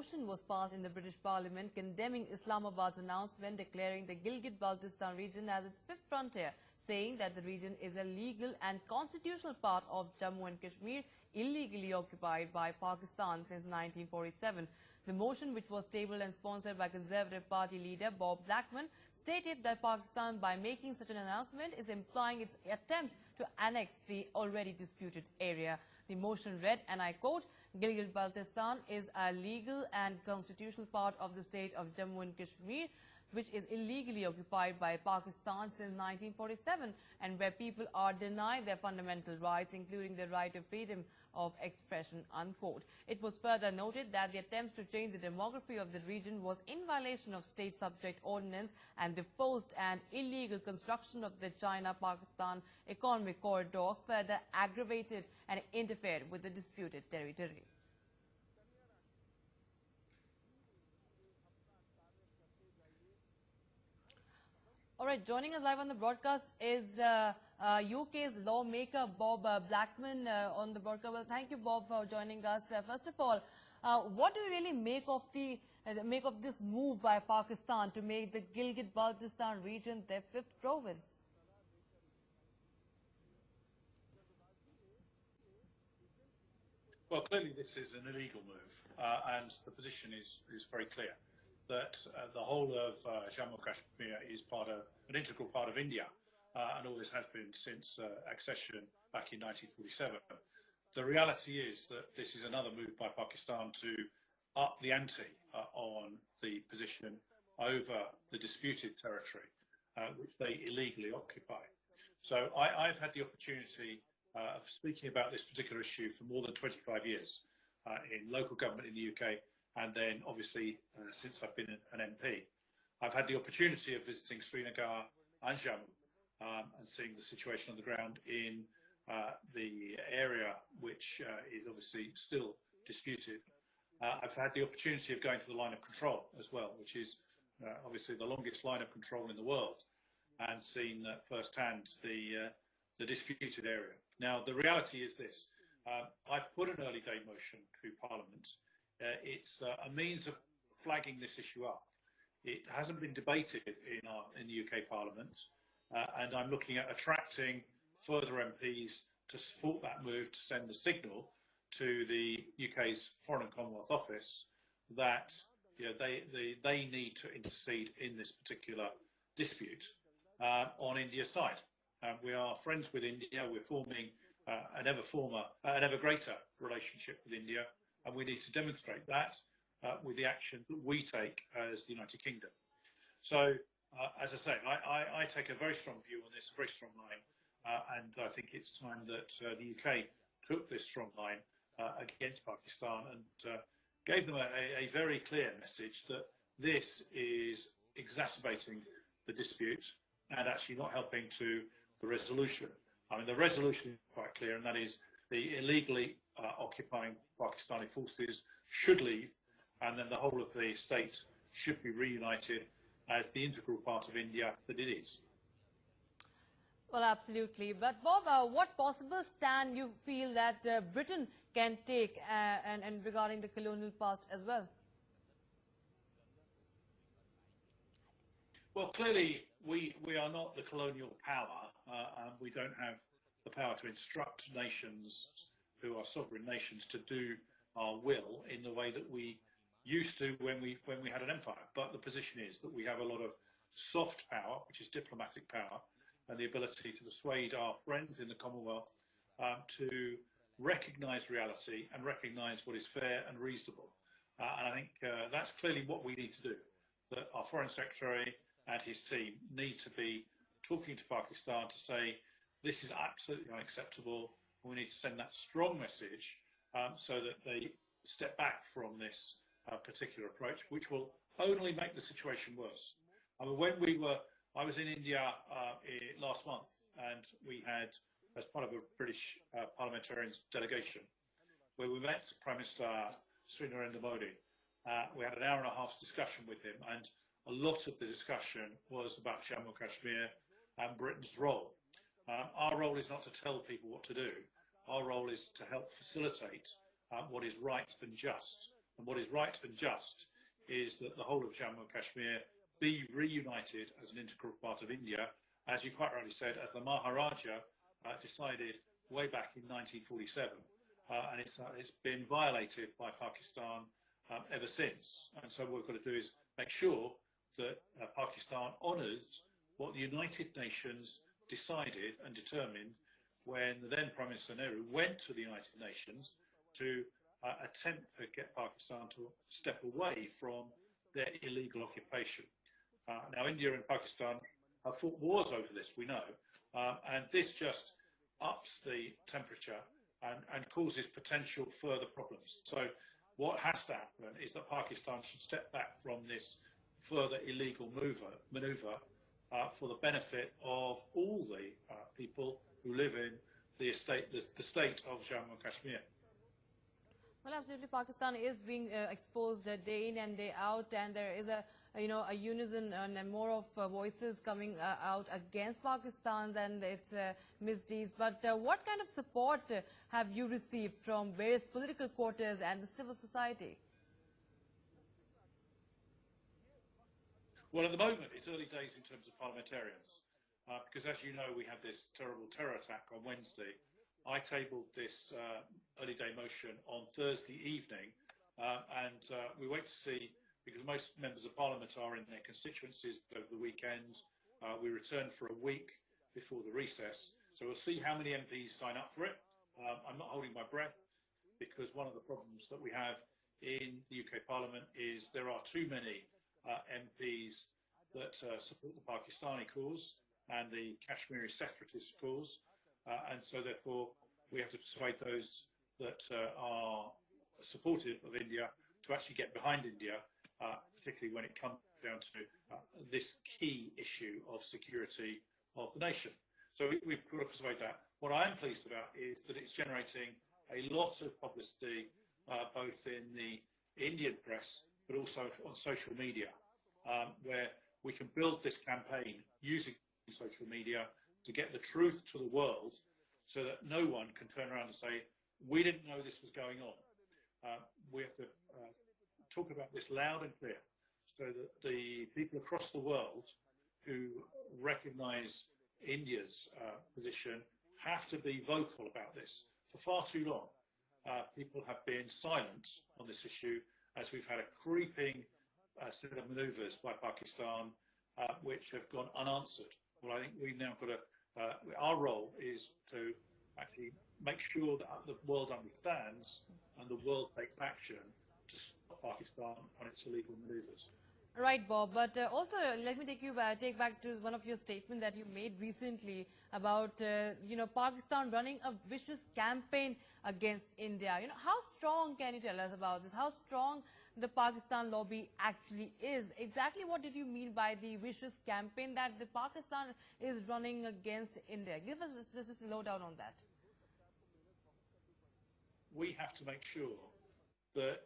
motion was passed in the British Parliament condemning Islamabad's announcement declaring the Gilgit-Baltistan region as its fifth frontier, saying that the region is a legal and constitutional part of Jammu and Kashmir, illegally occupied by Pakistan since 1947. The motion, which was tabled and sponsored by Conservative Party leader Bob Blackman, stated that Pakistan, by making such an announcement, is implying its attempt to annex the already disputed area. The motion read, and I quote, Gilgit-Baltistan is a legal and constitutional part of the state of Jammu and Kashmir, which is illegally occupied by Pakistan since 1947 and where people are denied their fundamental rights, including the right of freedom of expression, unquote. It was further noted that the attempts to change the demography of the region was in violation of state subject ordinance, and the forced and illegal construction of the China-Pakistan economic corridor further aggravated and interfered with the disputed territory. All right, joining us live on the broadcast is UK's lawmaker Bob Blackman on the broadcast. Well, thank you, Bob, for joining us. First of all, what do you really make of this move by Pakistan to make the Gilgit-Baltistan region their fifth province? Well, clearly this is an illegal move, and the position is very clear that the whole of Jammu and Kashmir is an integral part of India, and always has been since accession back in 1947. The reality is that this is another move by Pakistan to up the ante on the position over the disputed territory, which they illegally occupy. So I've had the opportunity of speaking about this particular issue for more than 25 years in local government in the UK, and then obviously since I've been an MP. I've had the opportunity of visiting Srinagar and Jammu and seeing the situation on the ground in the area which is obviously still disputed. I've had the opportunity of going to the line of control as well, which is obviously the longest line of control in the world, and seen firsthand the disputed area. Now, the reality is this. I've put an early day motion to Parliament. It's a means of flagging this issue up. It hasn't been debated in the UK Parliament, and I'm looking at attracting further MPs to support that move, to send the signal to the UK's Foreign and Commonwealth Office that they need to intercede in this particular dispute on India's side. We are friends with India. We're forming an ever greater relationship with India, and we need to demonstrate that with the action that we take as the United Kingdom. So, as I say, I take a very strong view on this, a very strong line, and I think it's time that the UK took this strong line against Pakistan and gave them a very clear message that this is exacerbating the dispute and actually not helping to the resolution. I mean, the resolution is quite clear, and that is the illegally occupying Pakistani forces should leave, and then the whole of the state should be reunited as the integral part of India that it is. Well, absolutely. But Bob, what possible stand you feel that Britain can take and regarding the colonial past as well? Well, clearly we are not the colonial power, and we don't have the power to instruct nations who are sovereign nations to do our will in the way that we used to when we had an empire. But the position is that we have a lot of soft power, which is diplomatic power, and the ability to persuade our friends in the Commonwealth to recognise reality and recognise what is fair and reasonable. And I think that's clearly what we need to do, that our Foreign Secretary and his team need to be talking to Pakistan to say this is absolutely unacceptable. We need to send that strong message so that they step back from this particular approach, which will only make the situation worse. I mean, I was in India last month, and we had, as part of a British parliamentarians delegation, where we met Prime Minister Narendra Modi. We had an hour and a half's discussion with him, and a lot of the discussion was about Jammu and Kashmir and Britain's role. Our role is not to tell people what to do. Our role is to help facilitate what is right and just, And what is right and just is that the whole of Jammu and Kashmir be reunited as an integral part of India, as you quite rightly said, as the Maharaja decided way back in 1947. And it's been violated by Pakistan ever since. And so what we've got to do is make sure that Pakistan honours what the United Nations decided and determined when the then Prime Minister Nehru went to the United Nations to attempt to get Pakistan to step away from their illegal occupation. Now, India and Pakistan have fought wars over this, we know, and this just ups the temperature and causes potential further problems. So what has to happen is that Pakistan should step back from this further illegal manoeuvre for the benefit of all the people who live in the state of Jammu and Kashmir. Well, absolutely, Pakistan is being exposed day in and day out, and there is a unison and more of voices coming out against Pakistan and its misdeeds. But what kind of support have you received from various political quarters and the civil society? Well, at the moment, it's early days in terms of parliamentarians, because as you know, we had this terrible terror attack on Wednesday. I tabled this early day motion on Thursday evening, and we wait to see, because most members of parliament are in their constituencies over the weekend. We return for a week before the recess, so we'll see how many MPs sign up for it. I'm not holding my breath, because one of the problems that we have in the UK Parliament is there are too many MPs that support the Pakistani cause and the Kashmiri separatist cause. And so, therefore, we have to persuade those that are supportive of India to actually get behind India, particularly when it comes down to this key issue of security of the nation. So we've got to persuade that. What I am pleased about is that it's generating a lot of publicity, both in the Indian press, but also on social media, where we can build this campaign using social media to get the truth to the world, so that no one can turn around and say, we didn't know this was going on. We have to talk about this loud and clear, so that the people across the world who recognise India's position have to be vocal about this. For far too long, people have been silent on this issue, as we've had a creeping set of manoeuvres by Pakistan, which have gone unanswered. Well, I think we've now got to, our role is to actually make sure that the world understands and the world takes action to stop Pakistan on its illegal manoeuvres. Right, Bob, but also let me take back to one of your statements that you made recently about, Pakistan running a vicious campaign against India. How strong can you tell us about this? How strong the Pakistan lobby actually is? Exactly what did you mean by the vicious campaign that the Pakistan is running against India? Give us just a lowdown on that. We have to make sure that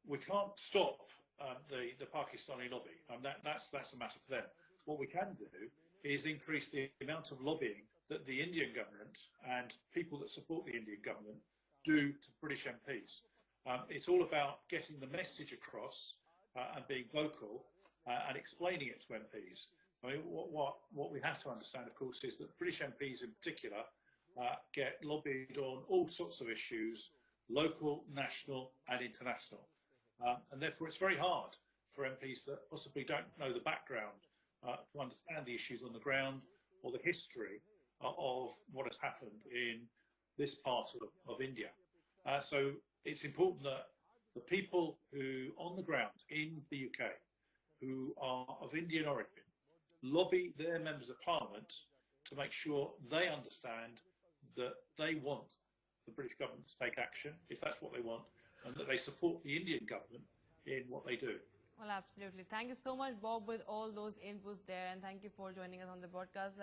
we can't stop the Pakistani lobby. That's a matter for them. What we can do is increase the amount of lobbying that the Indian government and people that support the Indian government do to British MPs. It's all about getting the message across and being vocal and explaining it to MPs. I mean, what we have to understand, of course, is that British MPs in particular get lobbied on all sorts of issues, local, national and international. And therefore it's very hard for MPs that possibly don't know the background to understand the issues on the ground or the history of what has happened in this part of India. So it's important that the people who on the ground in the UK who are of Indian origin lobby their members of parliament to make sure they understand that they want the British government to take action, if that's what they want, and that they support the Indian government in what they do. Well, absolutely. Thank you so much, Bob, with all those inputs there, and thank you for joining us on the broadcast.